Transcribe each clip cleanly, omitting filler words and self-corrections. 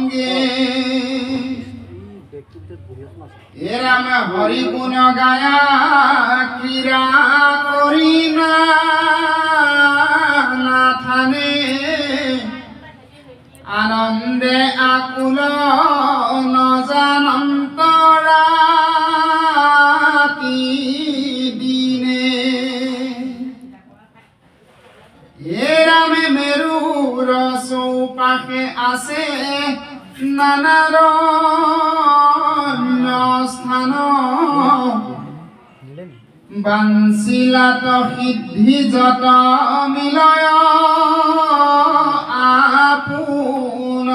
অঙ্গে এরাম হরি গুণ গায়া ক্রীড়া করি না থানে আনন্দে আকুল নজানন্তরা দিনে এরামে মেরুর চৌপাশে আছে নানার স্থান বাঞ্ছিলাত সিদ্ধি যত মিলয় আপোন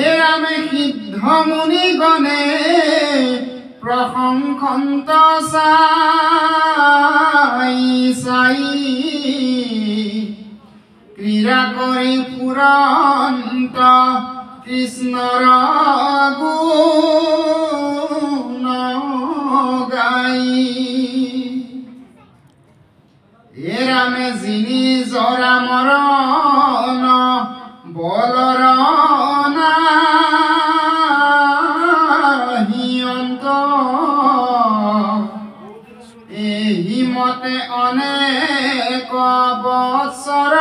এরামে সিদ্ধ মুনিগণে প্রশংসন্ত চাই চাই ক্রীড়া কৰি ফুৰন্ত কৃষ্ণৰ গুণ গাই এৰামে যিনি জৰা মৰণ বলৰ নাহিয়ন্ত এহি মতে অনেক বৎসৰ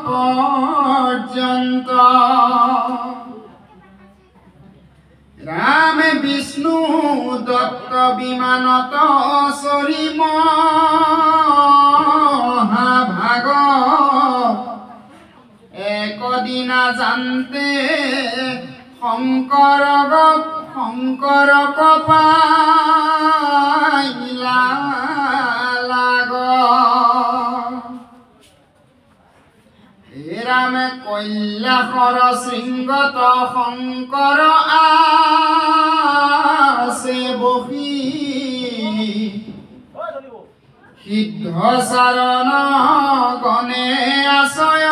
পৰ্যন্ত ৰাম বিষ্ণু দত্ত বিমানত চৰি মহাভাগ একদিনা জানতে শংকৰ পাইলা লাগ এৰামে কৈলাসৰ শৃংগত শংকৰ আছে বহি সিদ্ধ চাৰণ গণে আশ্ৰয়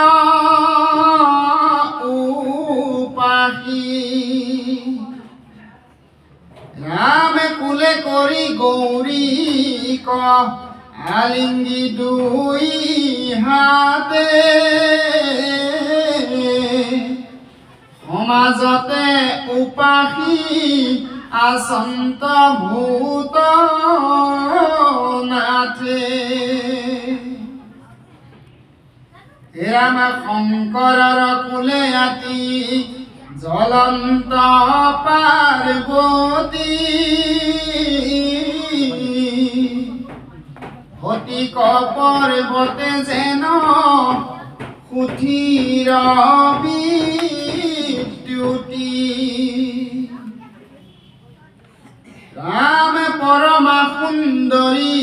উপাসী ৰামে কুলে কৰি গৌৰীক আলিঙ্গি দুই হাতে সমাজতে উপাসী আসন্ত ভূত নাথে ৰাম শংকৰৰ কুলে আতি জ্বলন্ত পাৰ্বতী অতিক পৰ্বতে যেন সুধীৰ বিদ্যুতি ৰাম পৰমা সুন্দৰী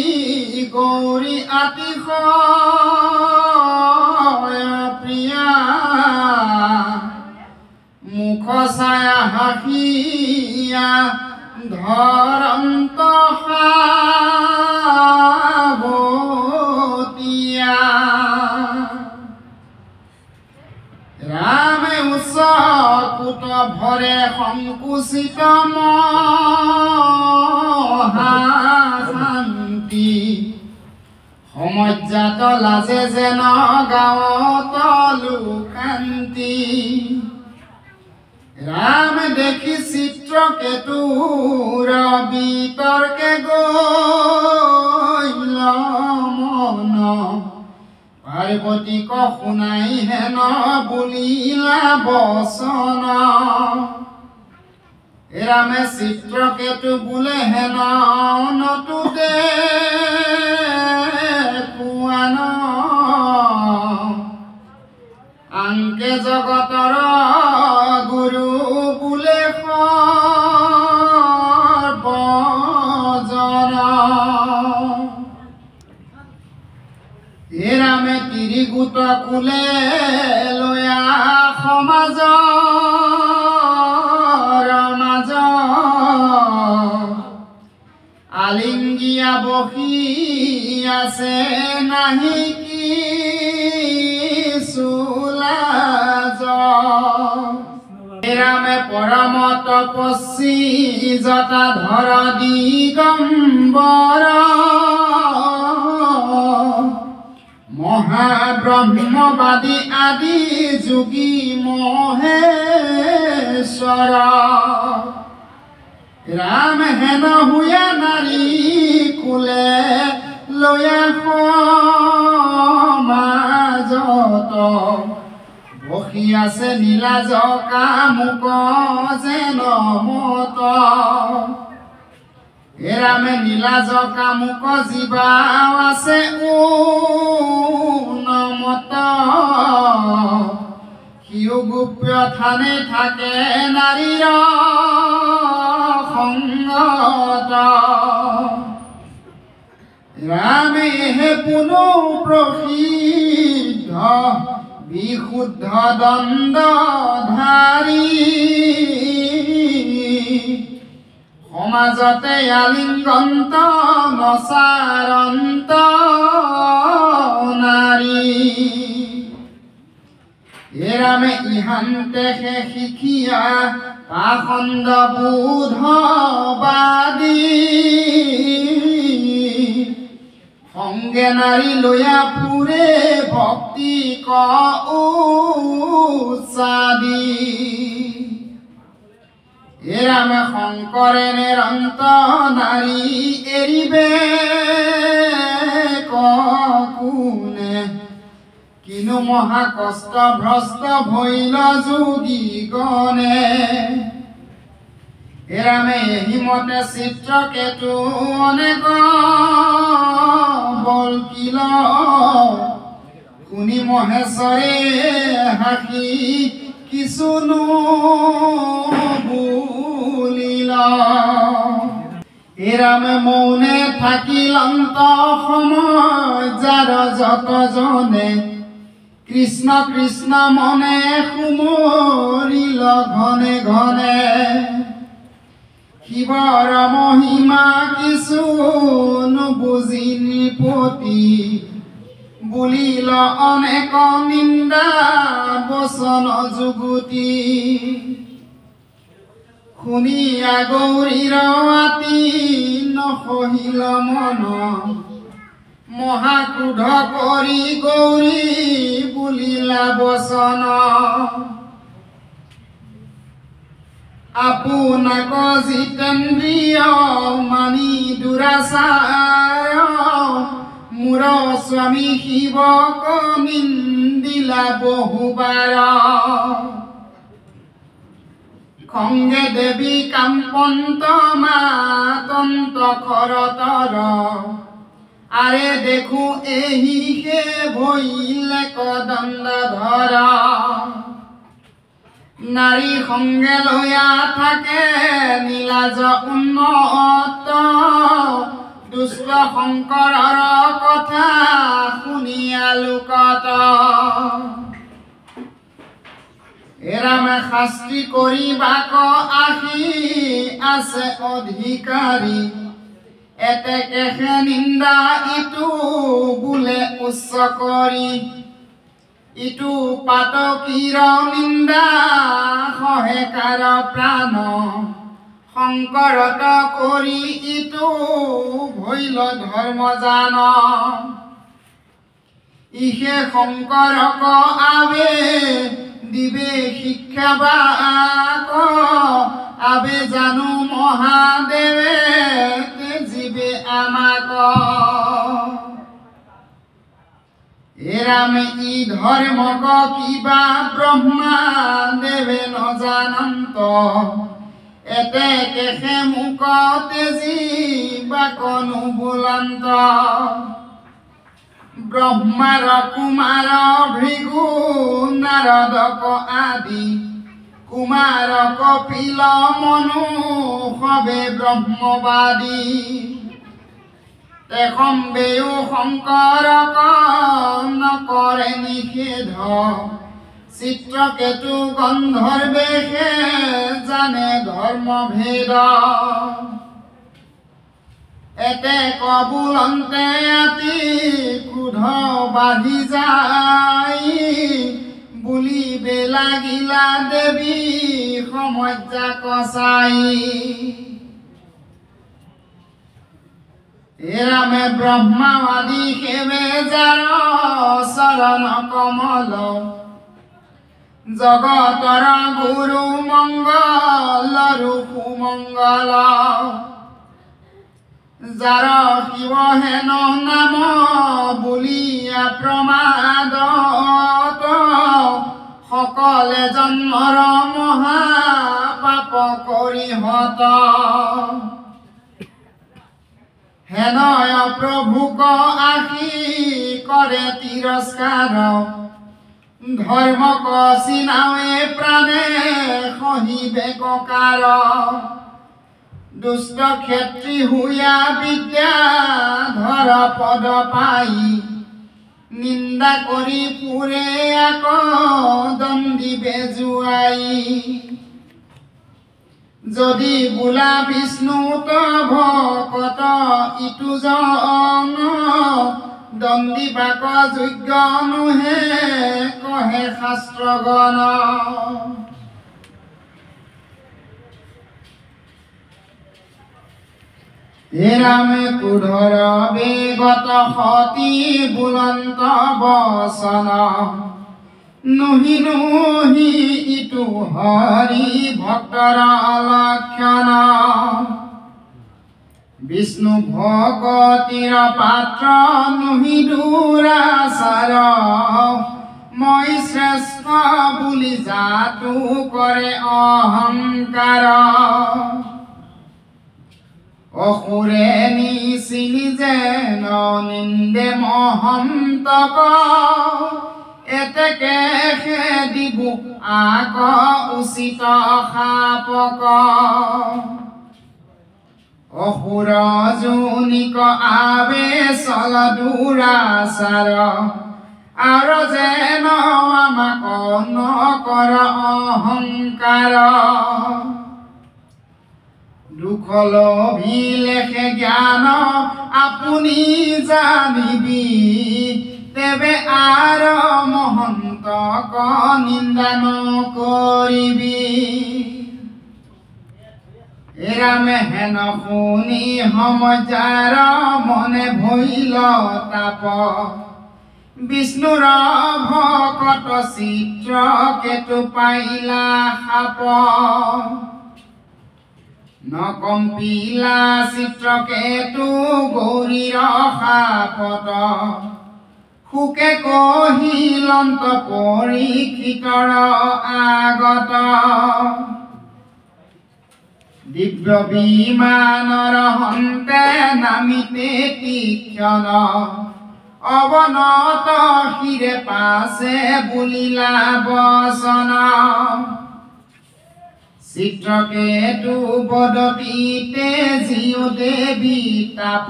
গৌৰী আতিশয় প্ৰিয়া মুখ ছায়া হাসিয়া ধৰন্ত সাৱতীয়া ৰামে উচ্চ কুট ভৰে সংকুচিত মহাশান্তি সমজ্জাত লাজে যেন গাঁৱত লোকান্তি ৰাম দেখি চিত্ৰকেতুৰ বিতৰ্কে গইল মন পাৰ্বতীক শুনাই হেন বুলিলা বচন ৰামে চিত্ৰকেতু বোলে হেন নতুতে কুৱান আংকে জগতৰ গুৰু বোলে সৰ্বজন এৰামে তিৰিগুট কুলে লয়া সমাজৰ মাজ আলিঙ্গিয়া বহি আছে নাহি কি সুলাজ এৰামে পৰম তপস্বী জটাধৰ দিগম্বৰ মহাব্ৰহ্মবাদী আদি যোগী মহেশ্বৰ ৰাম হেন হুয়া নাৰী কুলে লয়া সমাজত বহি আছে নীলাজ কামুক যেন মত এৰামে নীলাজ কামুক জীৱাও আছে উন্মত সিও গোপ্য থানে থাকে নাৰীৰ সংগত ৰামে হে পুনঃ প্ৰসিদ্ধ বিশুদ্ধ দণ্ডধাৰী সমাজতে আলিংগন্ত নচাৰন্ত নাৰী এৰামে ইহান্তে হে শিকিয়া পাখণ্ড বুধবাদী সংগে নাৰী লয়া ফুৰে ভক্তি উচ্চাদি এৰামে শংকৰে নিৰন্ত নাৰী এৰিবে কোনে কিনো মহা কষ্ট ভ্ৰষ্ট ভৈল যোগী গণে এৰামে হিমতে চিত্ৰকেতু অনেক বলকিল শুনি মহেশ্বৰে হাসি কিছুনো বুলিল এৰামে মৌনে থাকিল অন্ত সময় যাৰ যত জনে কৃষ্ণ কৃষ্ণ মনে সুমৰিল ঘনে ঘনে শিৱৰ মহিমা কিছু নুবুজি নৃপতি বুলিল অনেক নিন্দা বচন যুগুতি শুনিয়া গৌৰীৰ আতি নসহিল মন মহাক্ৰোধ কৰি গৌৰী বুলিলা বচন আপোনাক জিতেন্দ্ৰিয় মানি দুৰাচাৰ মোৰ স্বামী শিৱক নিন্দিলা বহুবাৰ খংগে দেৱী কাম্পন্ত মাতন্ত খৰতৰ আৰে দেখো এহি হে ভৈলে কদণ্ডধৰ নাৰী সংগে লয়া থাকে নীলাজ উন্নত দুষ্ট শংকৰৰ কথা শুনিয়া লোকত এৰামে শাস্তি কৰিবাক আহি আছে অধিকাৰী এতেকেহে নিন্দা ইটো বোলে উচ্চ কৰি ইটো পাতকীৰ নিন্দা সহেকাৰ প্ৰাণ শংকৰত কৰি ইটো ভৈল ধৰ্ম জান ইহে শংকৰক আবে দিবে শিক্ষা বাক আবে জানো মহাদেৱে তেজিবে আমাক এৰামে ই ধৰ্মক কিবা ব্ৰহ্মা দেৱে নজানন্ত এতেকেহে মোক তেজি বাকনো বোলান্ত ব্ৰহ্মাৰ কুমাৰ ভৃগু নাৰদক আদি কুমাৰ কপিল মনু সবে ব্ৰহ্মবাদী তেখম্বেও শংকৰক নকৰে নিষেধ চিত্ৰকেতু গন্ধৰ্বেহে জানে ধৰ্মভেদ এতে কবুলন্তে আতি ক্ৰোধ বাঢ়ি যায় বুলিবে লাগিলা দেৱী সমজ্জা কচাই এরামে ব্রহ্মাবাদী সেবে যার চরণ কমল জগতর গুরু মঙ্গল রূপু মঙ্গল যার শিব হেন নাম বুলিয়া প্রমাদ সকলে জন্মৰ মহা পাপ কৰি হত হেনয় প্ৰভুক আশী কৰে তিৰস্কাৰ ধৰ্মক চিনাৱে প্ৰাণে সহিবে ককাৰ দুষ্ট ক্ষেত্ৰী হুয়া বিদ্যা ধৰ পদ পাই নিন্দা কৰি পুৰে আক দণ্ডি বেজুৱাই যদি বোলা বিষ্ণুত ভকত ইটো জন দণ্ডি বাক যোগ্য নুহে কহে শাস্ত্ৰগণ এৰামে কুধৰ বেগত সতী বুলন্ত বচন নুহি নুহি ইটো হৰি ভক্তৰ লক্ষণ বিষ্ণু ভকতিৰ পাত্ৰ নুহি দুৰাচাৰ মই শ্ৰেষ্ঠ বুলি জাতো কৰে অহংকাৰ অসুৰে নিচিনি যেন নিন্দে মহন্তক এতেকে খেদিব আক উচিত শাপক অসুৰ জুনিক আবে চল দুৰাচাৰ আৰু যেন আমাক নকৰ অহংকাৰ দুখ লোভী লেখে জ্ঞান আপুনি জানিবি তেবে আৰ মহন্তক নিন্দা নকৰিবি এৰামে হেন শুনি সমজাৰ মনে ভৈল তাপ বিষ্ণুৰ ভকত চিত্ৰ কেতু পাইলা সাপ নকম্পিলা চিত্ৰকেতু গৌৰীৰ সাপত সুকে কহিলন্ত পৰীক্ষিতৰ আগত দিব্য বিমানৰ হন্তে নামিতে তীক্ষণ অৱনত শিৰে পাছে বুলিলা বচন চিত্ৰকেতু বদতিতে জিও দেৱী তাপ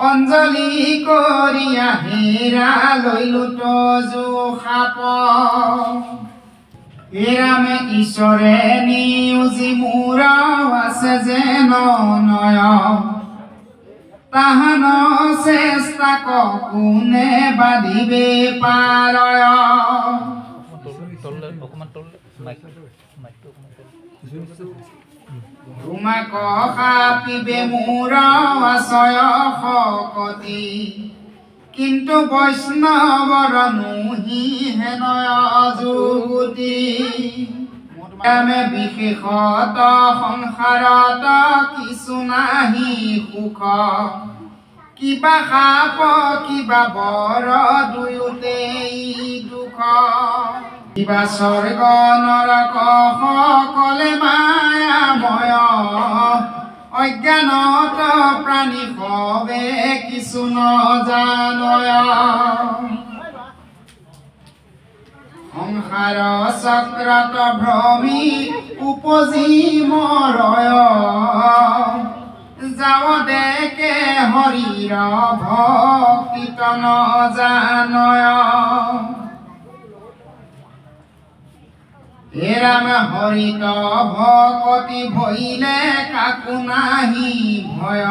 অঞ্জলি কৰিয়া হেৰা লৈলো তজু সাপ এৰামে ঈশ্বৰে নিউজি মোৰ আছে যেন নয় তাহান চেষ্টা কোনে বাধিবে পাৰয় তোমাক সাপিবে মোৰ আশয় শকতি কিন্তু বৈষ্ণৱৰ নুহি হেনয় যুগুতি আমি বিশেষত সংসাৰত কিছু নাহি সুখ কিবা সাপ কিবা বৰ দুয়োতেই দুখ কিবা স্বৰ্গ নৰক সকলে মায়াময় অজ্ঞানত প্ৰাণী সবে কিছু নজানয় সংসাৰ চক্ৰত ভ্ৰমি উপজি মৰয় যাৱ দেখে হৰিৰ ভক্তিত নজানয় এৰাম হৰিত ভকতি ভৈলে কাকো নাহি ভয়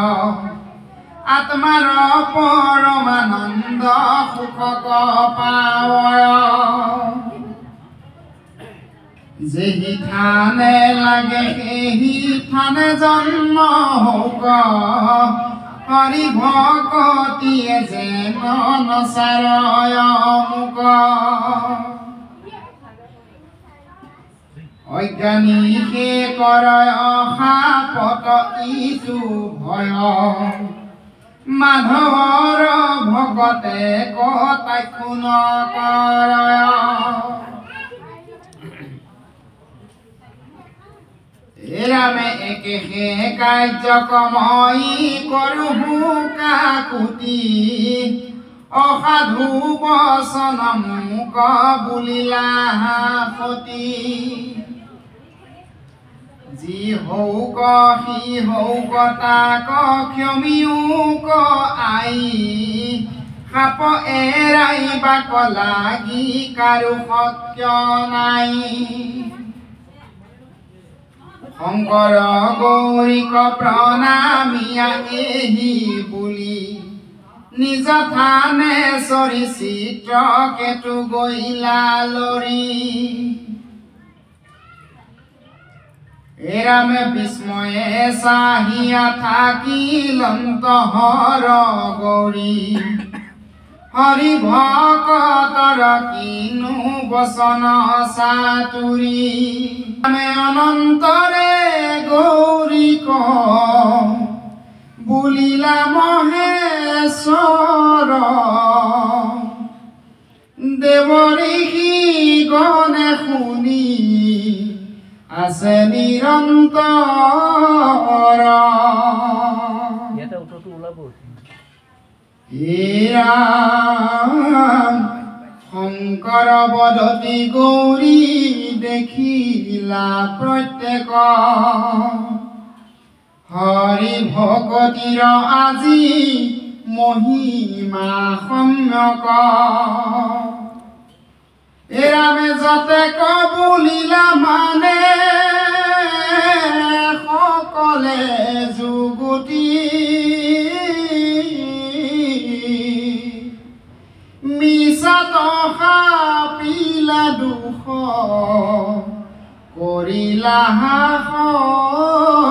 আত্মাৰ পৰমানন্দ সুখক পাৱয় যেহি থানে লাগে সেহি থানে জন্ম হৌক হৰি ভকতিয়ে যেন নচাৰয় মুক অজ্ঞানী সে কৰয় সাপত ইছু ভয় মাধৱৰ ভকতে কতাই খুন কৰয় এৰামে একেহে কাৰ্যক্ৰমই কৰোঁ কাকুতি অসাধু বচন মুক বুলিলা সতী যি হৌক সি হৌক তাক ক্ষমিউক আই সাপ এৰাইবাক লাগি কাৰো সত্য নাই শংকৰ গৌৰীক প্ৰণামিয়া এহি বুলি নিজ থানে চৰি চিত্ৰ কেতু গৈলা লৰি এৰামে বিস্ময়ে চাহিয়া থাকিলন্তহৰ গৌৰী হৰি ভকতৰ কিনো বচন চাতুৰি আমি অনন্তৰে গৌৰীক বুলিলা মহেশ্বৰ দেৱঋষি গণে শুনি আছে নিৰন্তৰ শংকৰ বদতি গৌৰী দেখিলা প্ৰত্যেক হৰি ভকতিৰ আজি মহিমা সম্যক এৰামে যাতে কবুলিলা মানে সকলে যুগুতি মিছাত সাপিলা দুখ কৰিলা সতী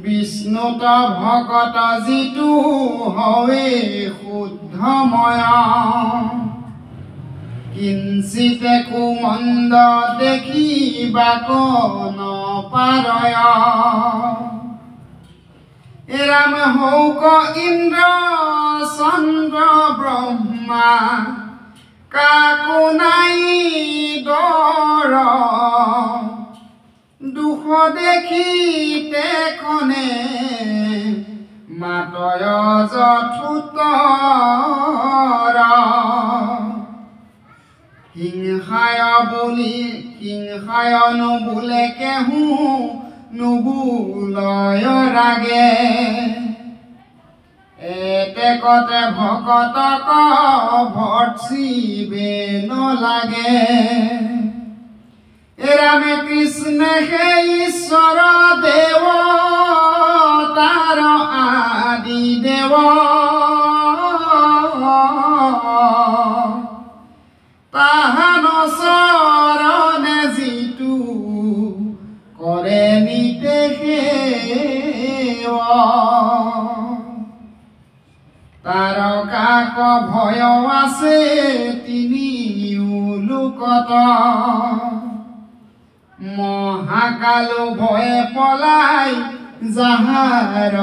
বিষ্ণুত ভকত যিটো হয় শুদ্ধময় কিঞ্চিতে কুমন্দ দেখিবাক নপাৰয় এৰাম হৌক ইন্দ্ৰ চন্দ্ৰ ব্ৰহ্মা কাকো নাই ডৰ দুখ দেখি তেখনে মাতয় যথুতৰ হিংসায় নুবুলে কেহু নুবুলয় ৰাগে এতেকতে ভকতক ভৰ্চিবে নলাগে এৰামে কৃষ্ণে হে ঈশ্বৰ দেৱ তাৰ আদি দেৱ তাহান চৰণে যিটো কৰে নিতে তাৰ কাক ভয় আছে তিনিও লোকত মহাকালো ভয়ে পলাই যাহাৰ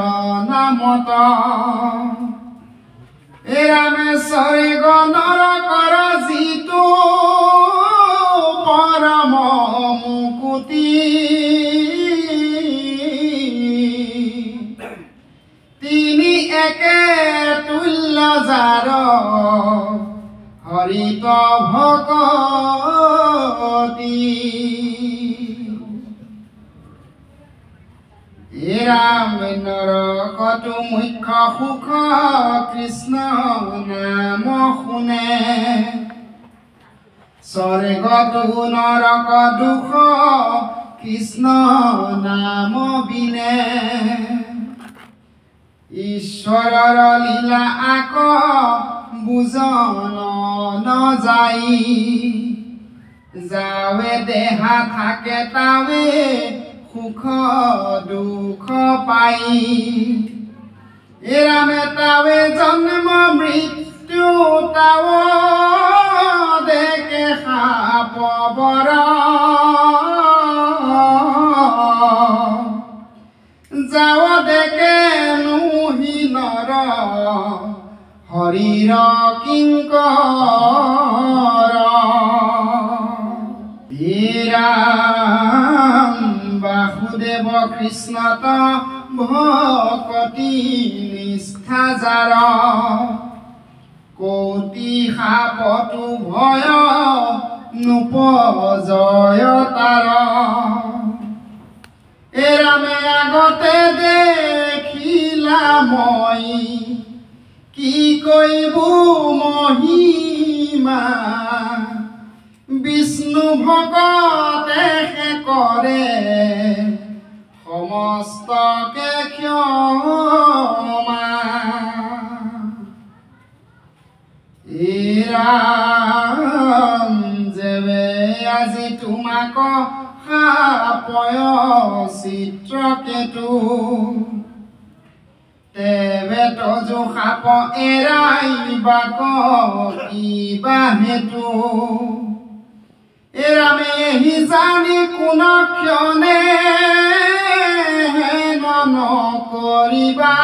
নামত এৰামে স্বৰ্গ নৰকৰ যিটো পৰম মুকুতি তিনি একে তুল্য যাৰ হৰিত ভকতি এৰাম নৰকতো মুখ্য সুখ কৃষ্ণ নাম শুনে স্বৰ্গতো নৰক দুখ কৃষ্ণ নাম বিনে ঈশ্বৰৰ লীলা আক বুজন নযায় যাৱে দেহা থাকে তাৱে সুখ দুখ পাই এৰামে তাৱে জন্ম মৃত্যু তাৱ দেখে সাপ বৰ যাৱ দেখে নুহীনৰ হৰিৰ কিংকৰ ৰাম বাসুদেৱ কৃষ্ণত ভকতি নিষ্ঠা যাৰ কৌতি সাপতু ভয় নুপজয় তাৰ এৰামে আগতে দেখিলা মই কি কৈবু মহিমা বিষ্ণু ভকতে কৰে সমস্তকে ক্ষমা ৰাম যেবে আজি তোমাক সাপয় চিত্ৰকেতু তেবে তজু সাপ এৰাইবাক কিবা হেতু এৰামে হি জানি কোন ক্ষণে হেন কৰিবা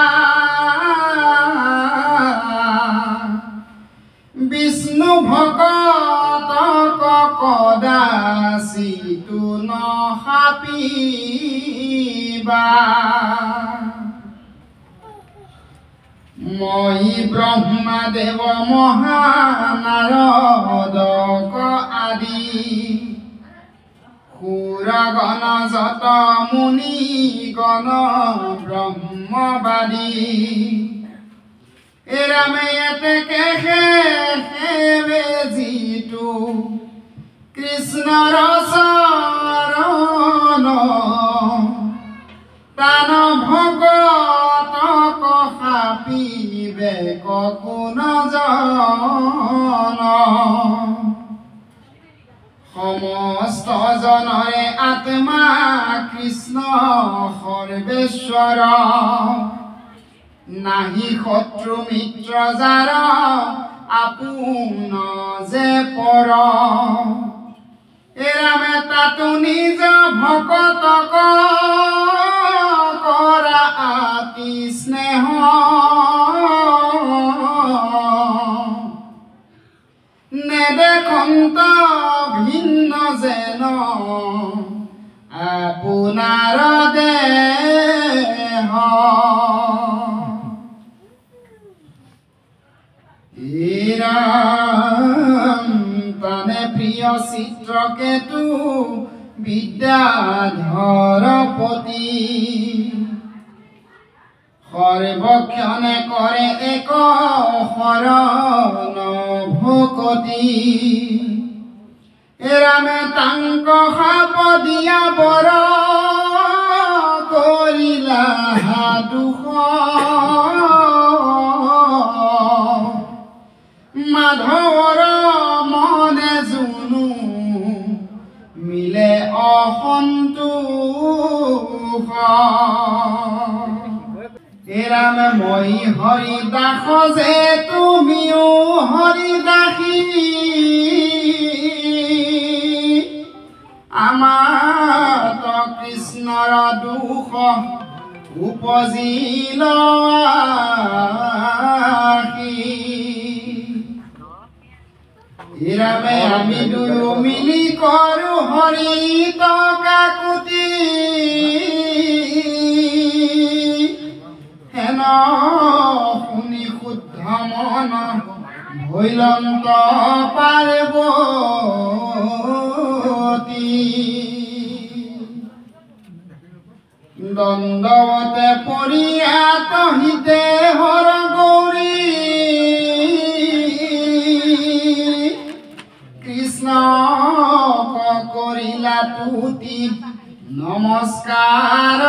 বিষ্ণু ভকতক কদাচিতো নসাপিবা মই ব্ৰহ্মাদেৱ মহানাৰদক আদি সুৰগণ যত মুনিগণ ব্ৰহ্মবাদী এৰামে এতেকে সেৱে যিটো কৃষ্ণৰ চৰণ তান ভগতক সাপিবে কোন জন সমস্ত জনৰে আত্মা কৃষ্ণ সৰ্বেশ্বৰ নাহি শত্ৰু মিত্ৰ যাৰ আপোন যে পৰ এৰামে তাতো নিজ ভকতক কৰা আতি স্নেহ নেদেখন্ত ভিন্ন যেন আপোনাৰ দেহ ৰাম তানে প্ৰিয় চিত্ৰকেতু বিদ্যাধৰপতি সৰ্বক্ষণে কৰে এক শৰণ ভকতি এৰামে তাংক সাপ দিয়া বৰ কৰিলা দুখ মাধৱৰ মনে জুনু মিলে অসন্তোষ এৰামে মই হৰিদাস যে তুমিও হৰিদাসী আমাৰ কৃষ্ণৰ দুখ উপজিল এৰামে আমি দুয়ো মিলি কৰো হৰিত কাকুতি হেন শুনি শুদ্ধ মন ভৈলন্ত পাৰ্বতী দণ্ডৱতে পৰিয়াত হিতে হৰ গৌৰী কৃষ্ণক কৰিলা তুতি নমস্কাৰ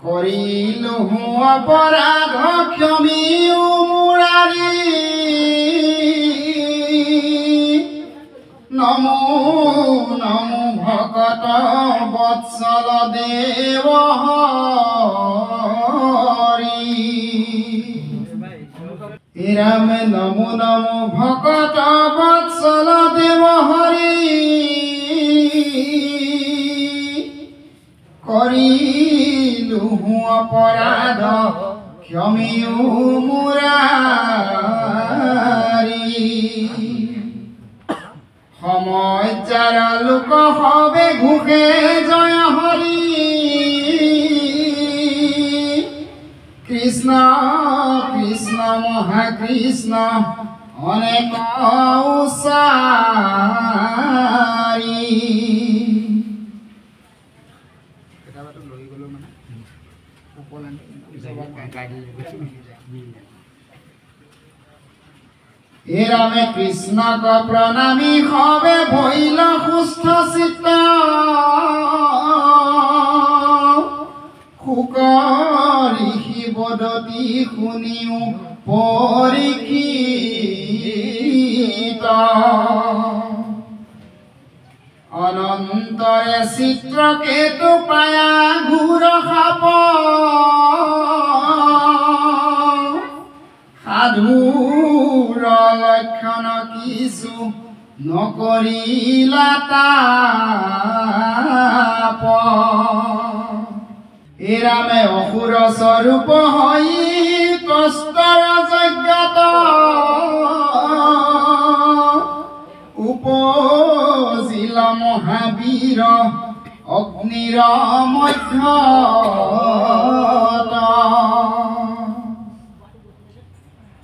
কৰিলো অপৰাধ ক্ষমি মুৰাৰী নমো নমো ভকত বৎসল দেব হৰি ৰাম নমো নমো ভকত বৎসল দেব হৰি কৰিলো অপৰাধ ক্ষমিও মুৰাৰী সময় যারা লোক হবে ঘুষে জয় হরি কৃষ্ণ কৃষ্ণ মহাকৃষ্ণ অনেক উসারি রামে কৃষ্ণ প্রণামী হবে ভৈল সুস্থ চিত্ত শুক ঋষি বদতি শুনিও পৰীক্ষিত অনন্তৰে চিত্ৰকেতু পায়া ঘূৰ সাপ সাধুৰ লক্ষণ কিছু নকৰিলা তাপ ৰামে অসুৰ স্বৰূপ হৈ কষ্টৰ যজ্ঞত উপজিল মহাবীৰ অগ্নিৰ মধ্যত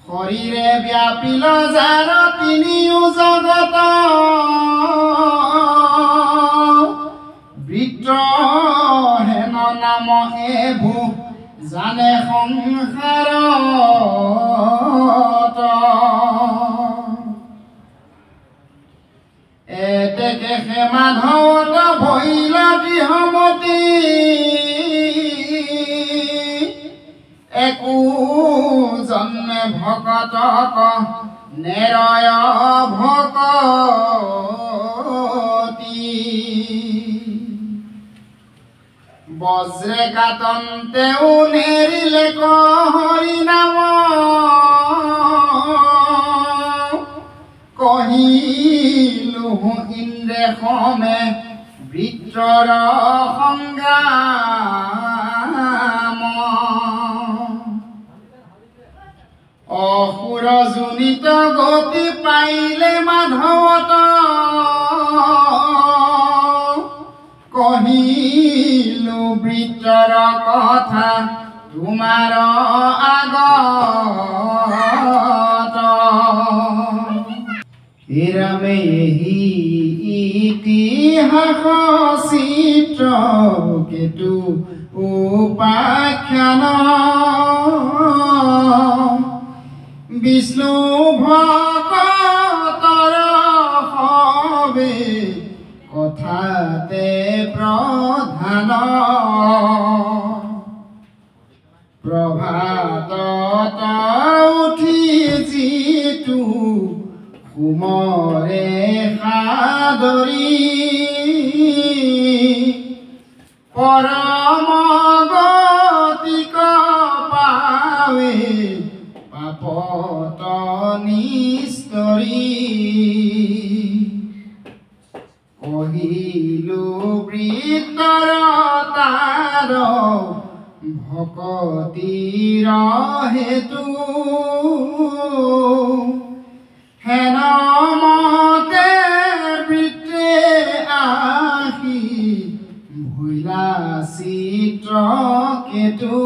শৰীৰে ব্যাপিল যাৰ তিনিও জগত বৃত্ৰ হেন নাম এবু জানে সংসাৰত এতেকে হে মাধৱত ভৈল গৃহমতী একো জন্মে ভকতক নেৰয় ভকতি বজ্ৰে কাতন্তেও নেৰিলে হৰি নাম কহিলো ইন্দ্ৰে সমে বৃত্ৰৰ সংগ্ৰাম অসুৰ জনিত গতি পাইলে মাধৱত কহিলো বৃত্ৰৰ কথা তোমাৰ আগত ৰামে এহি ইতিহাস চিত্ৰ কেতু উপাখ্যান বিষ্ণু ভকতৰ হবে কথাতে প্ৰধান প্ৰভাতত উঠি যিটো সুমৰে সাদৰি পৰম গতিক পাৱে পাপত নিস্তৰি কহিলো বৃত্তৰ তাৰ ভকতিৰ হেতু হেন মতে বৃত্তে আহি ভৈলা চিত্ৰ কেতু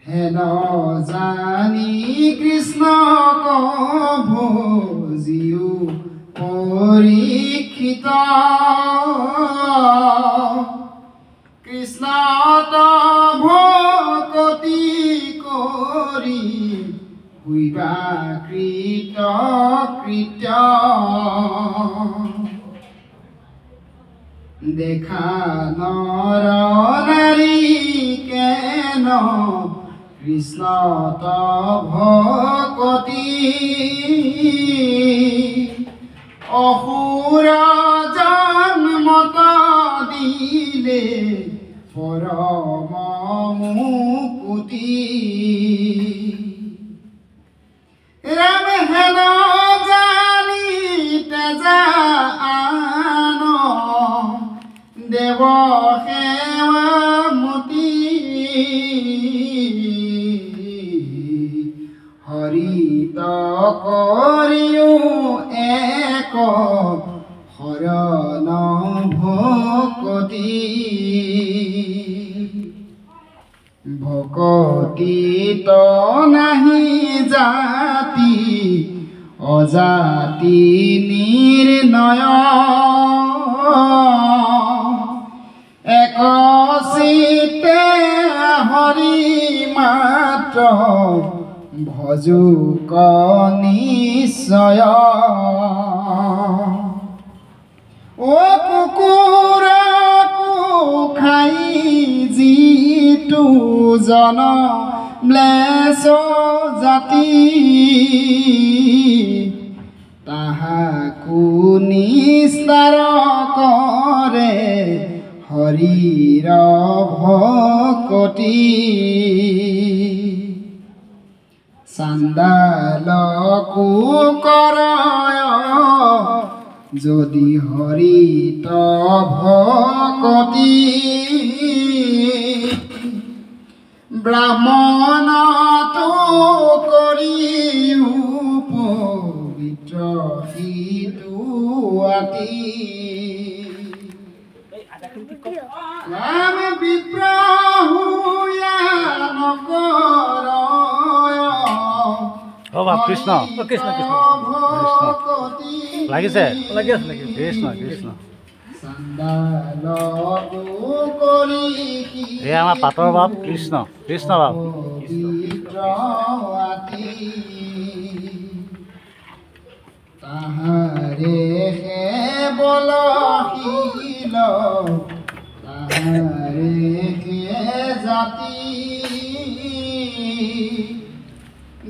হেন জানি কৃষ্ণক ভজিও পৰীক্ষিত কৃষ্ণত ভকতি কৰি হুইবা কৃত কৃত্য দেখা নৰ নাৰী কেন কৃষ্ণ ভকতি অসুৰ জন্মত দিলে পৰম মুকুতি ৰাম হেন জানি তেজা আন দেৱ সেৱা মতি হৰিত কৰিও এক শৰণ ভকতি ভকতিত নাহি জাতি অজাতি নিৰ্ণয় এক চিত্তে হৰি মাত্ৰ ভজুক নিশ্চয় ও কুকুৰকো খাই যিটো জন ম্লেচ্ছ জাতি তাহাকো নিস্তাৰ কৰে হৰিৰ ভকতি চাণ্ডালকো কৰয় যদি হৰিত ভকতি ব্ৰাহ্মণতো কৰিও পবিত্ৰ সিটো আতি ৰাম বিপ্ৰহুয়া নকৰয় কৃষ্ণ কৃষ্ণ কৃষ্ণ লাগিছে কৃষ্ণ কৃষ্ণ এই আমাৰ পাতৰ বাপ কৃষ্ণ কৃষ্ণ বাপ তাহাৰে হে বলশীল তাহাৰে হে জাতি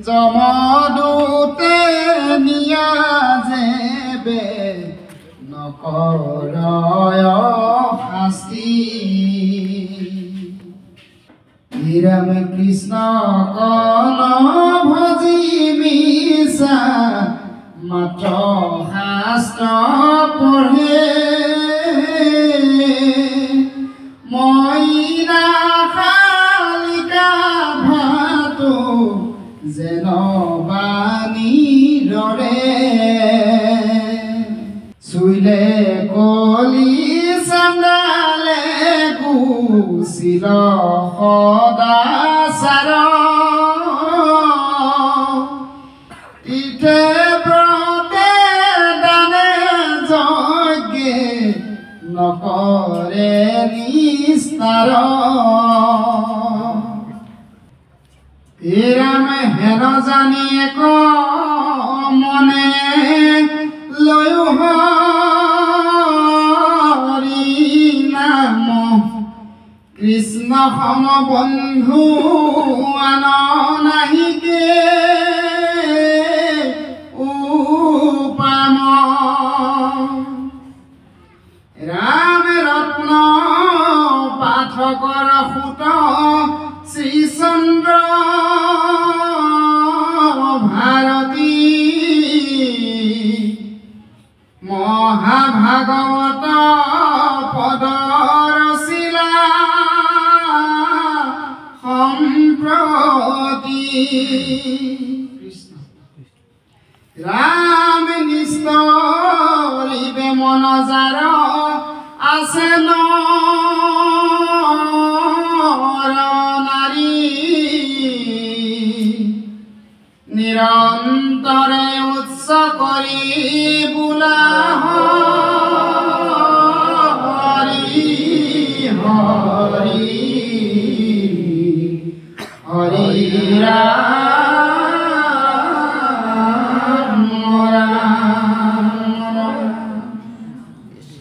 যমদূতে নিয়া যেবে নকৰয় শাস্তি ৰাম কৃষ্ণ কন ভজি মিছা মাত্ৰ শাস্ত্ৰ পঢ়ে মইনা শালিকা ভাতো যেন বাণী দৰে চুইলে কলি চান্দালে গুচিল সদাচাৰ তীৰ্থে ব্ৰতে দানে যজ্ঞে নকৰে নিস্তাৰ ৰাম হেন জানি এক মনে লৈও হৰি নাম কৃষ্ণ সম বন্ধু আন নাহিকে উপাম ৰাম ৰত্ন পাঠকৰ সুত শ্ৰীচন্দ্ৰ ভাৰতী মহাভাগৱত পদৰ শিলা সম্প্ৰতি ৰাম নিস্তৰিবে মন যাৰ আছে নৰ নাৰী নিৰন্তৰে উৎস কৰি বোলা